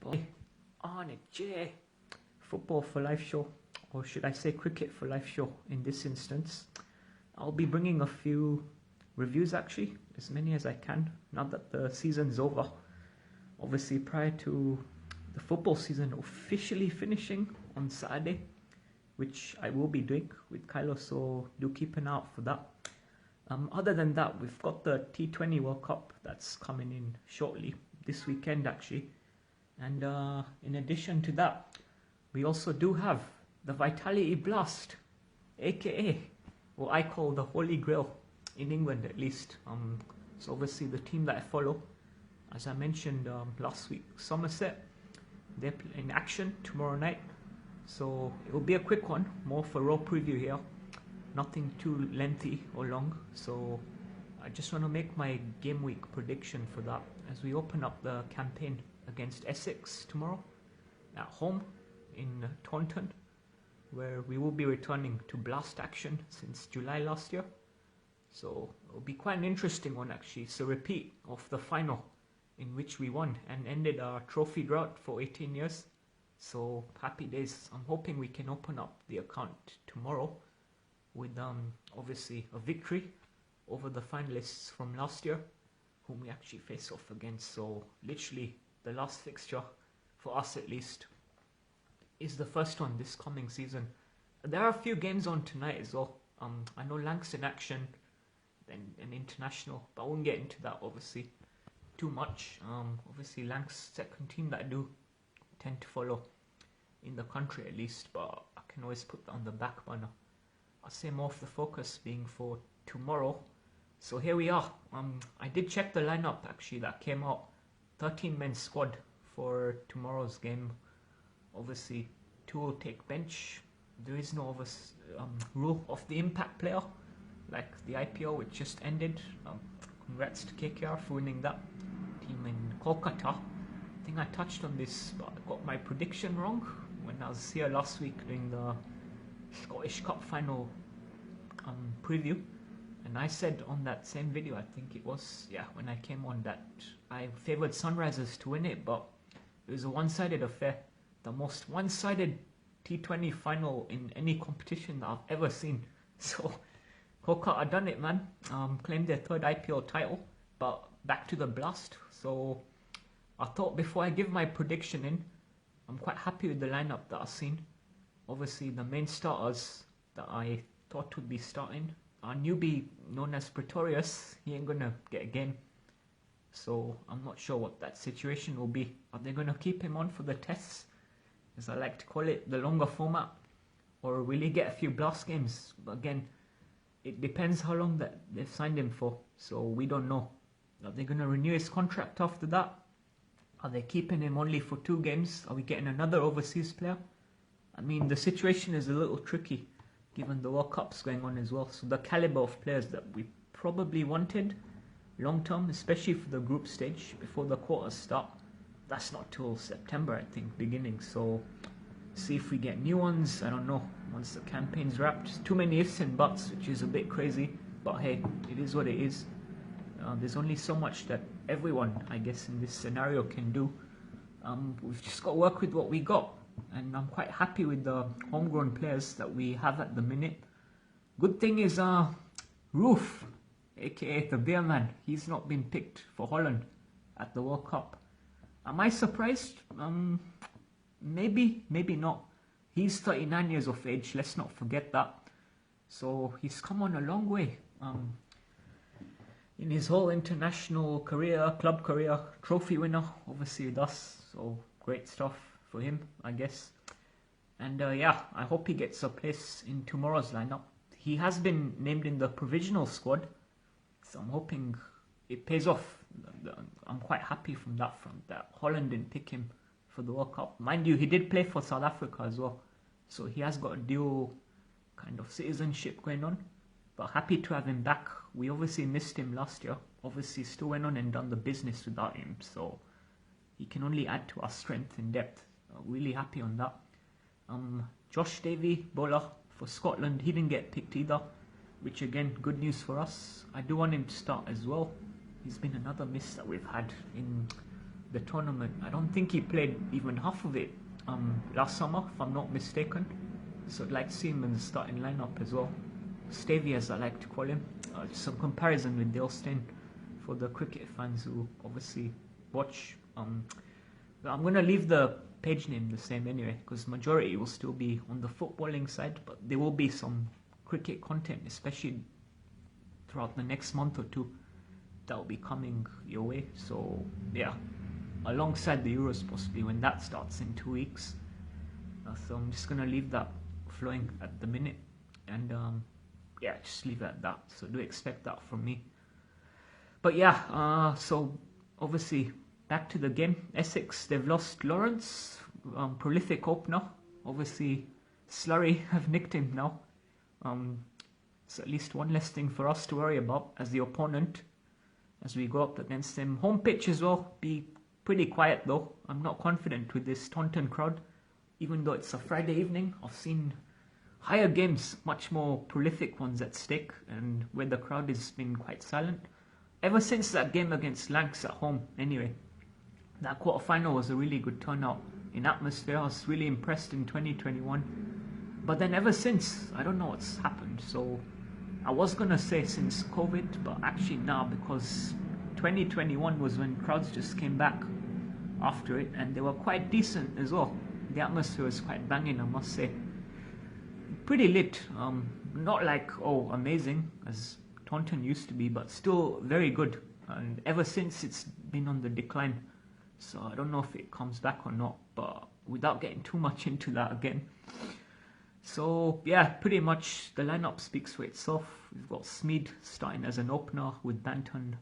boy Arnie J. Football for Life show, or should I say Cricket for Life show in this instance. I'll be bringing a few reviews actually, as many as I can, now that the season's over. Obviously prior to the football season officially finishing on Saturday, which I will be doing with Kylo, so do keep an eye out for that. Other than that, we've got the T20 World Cup that's coming in shortly, this weekend actually. And in addition to that, we also do have the Vitality Blast, aka what I call the Holy Grail in England at least. So obviously the team that I follow, as I mentioned last week, Somerset, they're in action tomorrow night. So it will be a quick one, more for raw preview here. Nothing too lengthy or long. So I just want to make my game week prediction for that as we open up the campaign against Essex tomorrow at home in Taunton, where we will be returning to blast action since July last year. So it'll be quite an interesting one actually. It's a repeat of the final in which we won and ended our trophy drought for 18 years. So happy days. I'm hoping we can open up the account tomorrow with obviously a victory over the finalists from last year, whom we actually face off against. So literally the last fixture, for us at least, is the first one this coming season. There are a few games on tonight as well. I know Lank's in action, then an international, but I won't get into that obviously too much. Obviously Lank's second team that I do tend to follow in the country at least, but I can always put that on the back burner. I'll say more of the focus being for tomorrow. So here we are. I did check the lineup actually that came out. 13-man squad for tomorrow's game. Obviously 2 will take bench. There is no rule of the impact player like the IPO which just ended. Congrats to KKR for winning that. Team in Kolkata. I think I touched on this, but I got my prediction wrong when I was here last week doing the Scottish Cup final preview, and I said on that same video, I think it was, yeah, when I came on, that I favoured Sunrisers to win it, but it was a one-sided affair, the most one-sided T20 final in any competition that I've ever seen. So Kolkata done it, man. Claimed their 3rd IPL title, but back to the blast. So I thought before I give my prediction in, I'm quite happy with the lineup that I've seen. Obviously the main starters that I thought would be starting, our newbie known as Pretorius, he ain't gonna get a game. So I'm not sure what that situation will be. Are they gonna keep him on for the tests, as I like to call it, the longer format? Or will he get a few blast games? But again, it depends how long that they've signed him for. So we don't know. Are they gonna renew his contract after that? Are they keeping him only for 2 games? Are we getting another overseas player? I mean, the situation is a little tricky given the World Cup's going on as well. So the caliber of players that we probably wanted long term, especially for the group stage before the quarters start, that's not till September, I think, beginning. So see if we get new ones. I don't know, once the campaign's wrapped. Too many ifs and buts, which is a bit crazy, but hey, it is what it is. There's only so much that everyone, I guess, in this scenario can do. We've just got to work with what we got. And I'm quite happy with the homegrown players that we have at the minute. Good thing is Roof, aka the Beer Man, he's not been picked for Holland at the World Cup. Am I surprised? Maybe, maybe not. He's 39 years of age, let's not forget that. So he's come on a long way in his whole international career, club career, trophy winner, obviously with us. So great stuff for him, I guess. And yeah, I hope he gets a place in tomorrow's lineup. He has been named in the provisional squad, so I'm hoping it pays off. I'm quite happy from that front, that Holland didn't pick him for the World Cup. Mind you, he did play for South Africa as well, so he has got a dual kind of citizenship going on. But happy to have him back. We obviously missed him last year. Obviously still went on and done the business without him, so he can only add to our strength and depth. Really happy on that. Josh Davey, bowler for Scotland, he didn't get picked either, which again, good news for us. I do want him to start as well. He's been another miss that we've had in the tournament. I don't think he played even half of it last summer, if I'm not mistaken. So I'd like to see him in the starting lineup as well. Stavey, as I like to call him. Some comparison with Dale Steyn for the cricket fans who obviously watch. I'm going to leave the page name the same anyway, because majority will still be on the footballing side, but there will be some cricket content, especially throughout the next month or two, that will be coming your way. So yeah, alongside the Euros possibly when that starts in 2 weeks. So I'm just going to leave that flowing at the minute, and yeah, just leave it at that. So do expect that from me. But yeah, so obviously back to the game. Essex, they've lost Lawrence, prolific opener. Obviously Slurry have nicked him now. So at least one less thing for us to worry about as the opponent as we go up against them. Home pitch as well, be pretty quiet though. I'm not confident with this Taunton crowd, even though it's a Friday evening. I've seen higher games, much more prolific ones at stake, and where the crowd has been quite silent. Ever since that game against Lancs at home, anyway. That quarter-final was a really good turnout in atmosphere. I was really impressed in 2021. But then ever since, I don't know what's happened. So I was going to say since COVID, but actually now, because 2021 was when crowds just came back after it, and they were quite decent as well. The atmosphere was quite banging, I must say. Pretty lit. Not like, oh, amazing, as Taunton used to be, but still very good. And ever since, it's been on the decline. So I don't know if it comes back or not, but without getting too much into that again. So yeah, pretty much the lineup speaks for itself. We've got Smeed starting as an opener with Banton,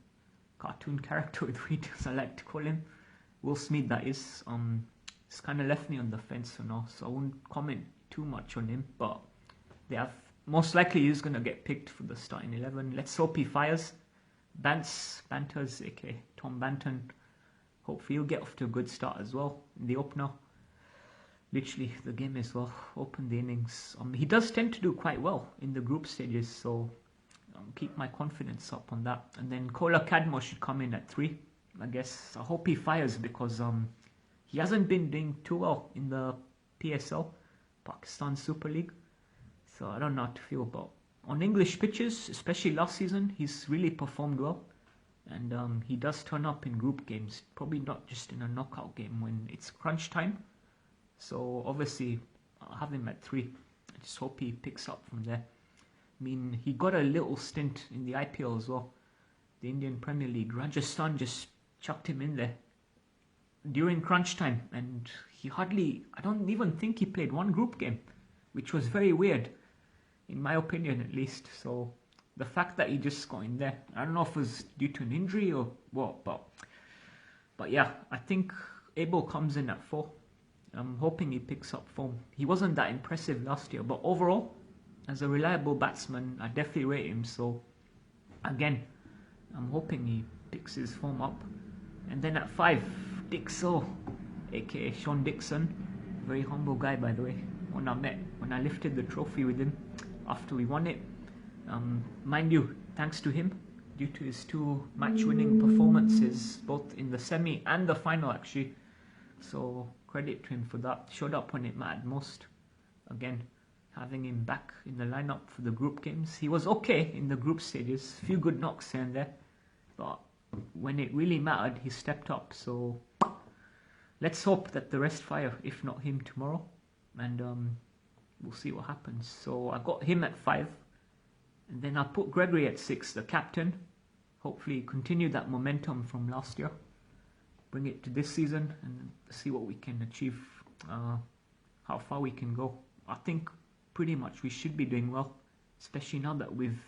cartoon character with Reed, as I like to call him. Will Smeed, that is. It's kind of left me on the fence for now, so I won't comment too much on him, but they have most likely he's going to get picked for the starting 11. Let's hope he fires. Banters, aka Tom Banton. Hopefully he'll get off to a good start as well in the opener. Literally the game as well, open the innings. He does tend to do quite well in the group stages, so keep my confidence up on that. And then Kola Cadmo should come in at 3. I guess I hope he fires, because he hasn't been doing too well in the PSL, Pakistan Super League. So I don't know how to feel about. On English pitches, especially last season, he's really performed well. And he does turn up in group games, probably not just in a knockout game when it's crunch time. So obviously, I'll have him at 3. I just hope he picks up from there. I mean, he got a little stint in the IPL as well. The Indian Premier League. Rajasthan just chucked him in there during crunch time. And he hardly, I don't even think he played one group game, which was very weird, in my opinion at least. So the fact that he just got in there, I don't know if it was due to an injury or what, but yeah, I think Abel comes in at 4. I'm hoping he picks up form. He wasn't that impressive last year, but overall, as a reliable batsman, I definitely rate him. So again, I'm hoping he picks his form up. And then at 5, Dixo, aka Sean Dixon, very humble guy by the way. When I lifted the trophy with him after we won it, mind you, thanks to him, due to his 2 match-winning performances, both in the semi and the final actually. So credit to him for that. Showed up when it mattered most. Again, having him back in the lineup for the group games. He was okay in the group stages, few good knocks here and there, but when it really mattered, he stepped up. So let's hope that the rest fire, if not him, tomorrow, and we'll see what happens. So I got him at 5, and then I put Gregory at 6, the captain. Hopefully continue that momentum from last year, bring it to this season, and see what we can achieve, how far we can go. I think pretty much we should be doing well, especially now that we've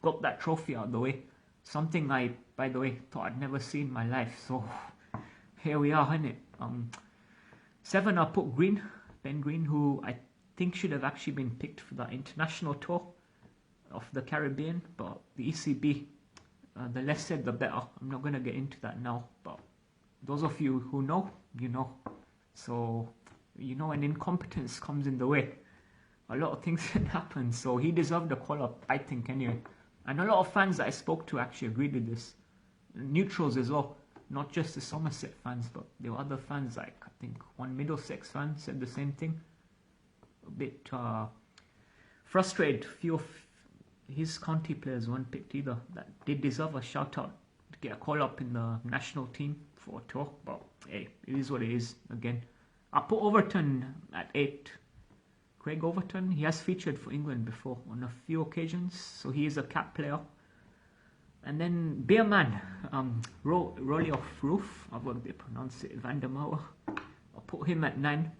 got that trophy out of the way. Something I, by the way, thought I'd never see in my life. So here we are, innit? 7, I put Green, Ben Green, who I think should have actually been picked for that international tour of the Caribbean, but the ECB, the less said the better. I'm not going to get into that now, but those of you who know, you know. So, you know, when incompetence comes in the way, a lot of things can happen. So he deserved a call-up, I think, anyway. And a lot of fans that I spoke to actually agreed with this. Neutrals as well. not just the Somerset fans, but there were other fans, like I think one Middlesex fan said the same thing. A bit frustrated. Few of his county players weren't picked either. That did deserve a shout out to get a call up in the national team for a tour. But hey, it is what it is. Again, I put Overton at 8. Craig Overton, he has featured for England before on a few occasions, so he is a cap player. And then Beerman, Rolly off Roof, I've got to pronounce it, Vandermauer. I'll put him at 9.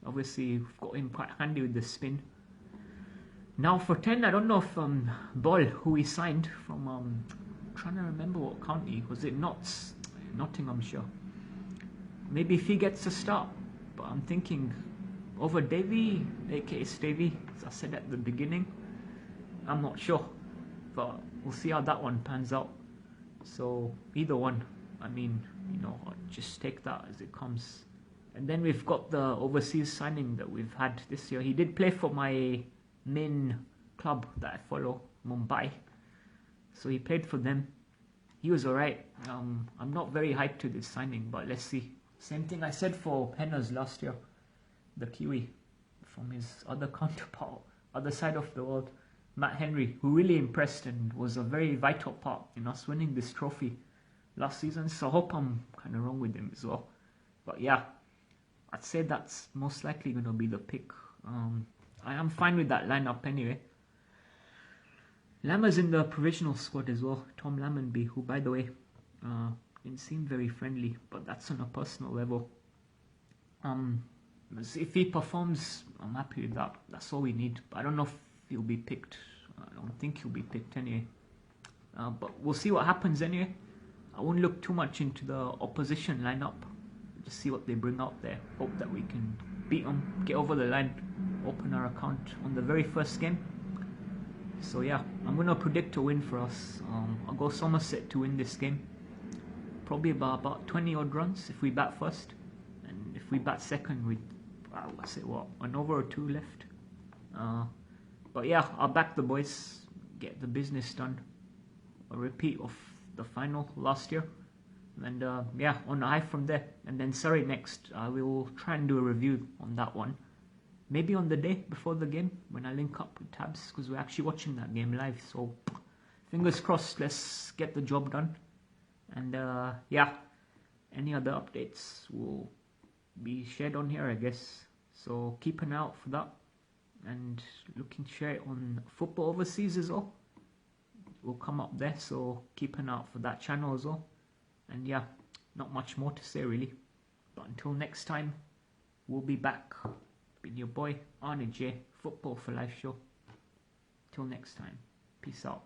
Obviously, we've got him quite handy with the spin. Now for 10, I don't know if Ball, who he signed from, trying to remember what county, was it Nottinghamshire? Maybe if he gets a start, but I'm thinking over Davy, aka Stavey, as I said at the beginning. I'm not sure, but we'll see how that one pans out. So either one, I mean, you know, I'll just take that as it comes. And then we've got the overseas signing that we've had this year. He did play for my main club that I follow, Mumbai. So he played for them. He was alright. I'm not very hyped to this signing, but let's see. Same thing I said for Penners last year. The Kiwi from his other counterpart, other side of the world, Matt Henry, who really impressed and was a very vital part in us winning this trophy last season. So I hope I'm kind of wrong with him as well. But yeah, I'd say that's most likely going to be the pick. I am fine with that lineup anyway. Lammer's in the provisional squad as well. Tom Lammonby, who by the way didn't seem very friendly, but that's on a personal level. If he performs, I'm happy with that. That's all we need. I don't know if he'll be picked. I don't think he'll be picked anyway. But we'll see what happens anyway. I won't look too much into the opposition lineup. Just see what they bring out there. Hope that we can beat them, get over the line, open our account on the very first game. So yeah, I'm going to predict a win for us. I'll go Somerset to win this game. Probably about 20 odd runs if we bat first. And if we bat second with, an over or 2 left. But yeah, I'll back the boys, get the business done. A repeat of the final last year. And yeah, on a high from there. And then Surrey next. We will try and do a review on that one. Maybe on the day before the game when I link up with Tabs, because we're actually watching that game live. So fingers crossed, let's get the job done. And yeah, any other updates will be shared on here, I guess. So keep an eye out for that. And looking to share it on Football Overseas as well. Will come up there, so keep an eye out for that channel as well. And yeah, not much more to say really. But until next time, we'll be back. Been your boy, Arnie J, Football for Life show. Till next time, peace out.